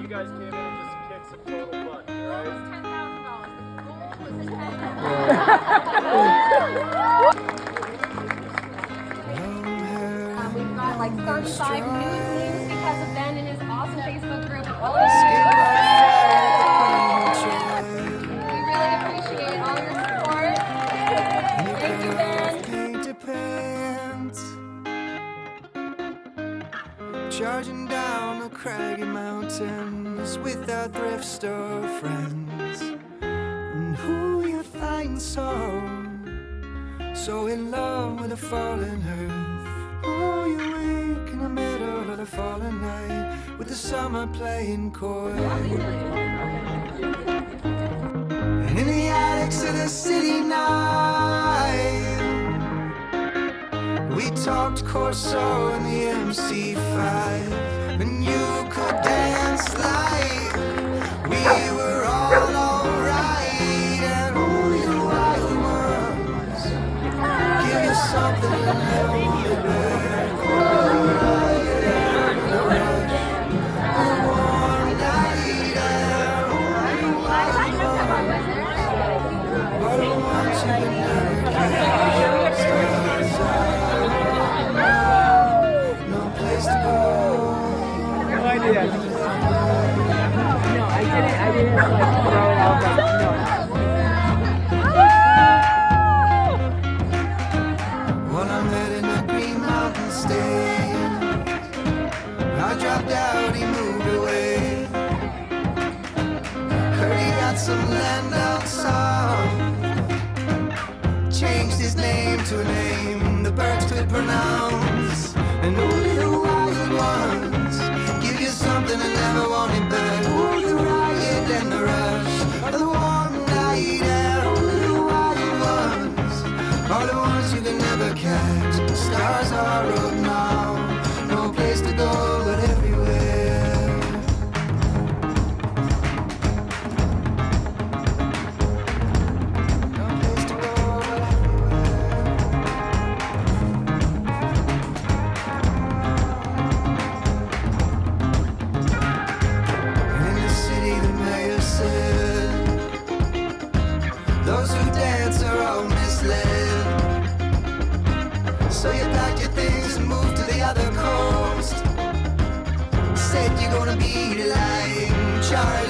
you guys came in and just kicked some total butt, right? We've got like 35 new names because of Ben and his awesome Facebook group. We really appreciate all your support. Thank you, Ben. Charging down the craggy mountains with our thrift store friends. And who you find so in love with the fallen earth? Oh, you wake in the middle of the fallen night with the summer playing coy. And in the attics of the city night, we talked Corso and the MC5, and you could dance like we were all alright. And all your wild ones give you something to never want back. Oh, yeah, the rush, the warm night, and all your wild ones, but the ones you can never catch. No place to go. No idea. No, I didn't like throw it out, but no. Well, I met in the Green Mountain State. I dropped out, he moved away. Heard he got some land down south. Changed his name to a name the birds could pronounce. And only the wild ones give you something and never want it back. Oh, the riot and the rush of the warm night. And only the wild ones are the ones you can never catch. The stars are up now, no place to go but everywhere. No place to go but And in the city the mayor said, those who dance are all misled. So you packed your things and moved to the other coast. Said you're gonna be like Charlie